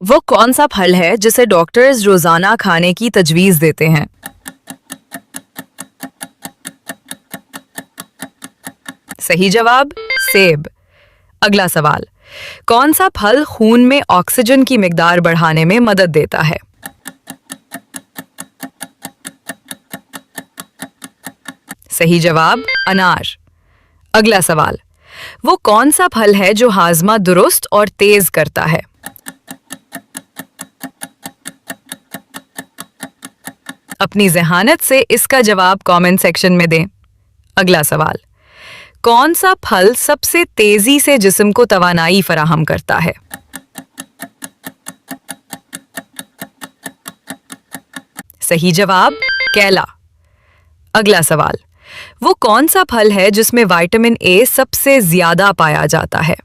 वो कौन सा फल है जिसे डॉक्टर्स रोजाना खाने की तजवीज देते हैं? सही जवाब सेब। अगला सवाल, कौन सा फल खून में ऑक्सीजन की मिकदार बढ़ाने में मदद देता है? सही जवाब अनार। अगला सवाल, वो कौन सा फल है जो हाजमा दुरुस्त और तेज करता है? अपनी ज़हानत से इसका जवाब कमेंट सेक्शन में दें। अगला सवाल, कौन सा फल सबसे तेजी से जिस्म को तवानाई फराहम करता है? सही जवाब केला। अगला सवाल, वो कौन सा फल है जिसमें विटामिन ए सबसे ज्यादा पाया जाता है?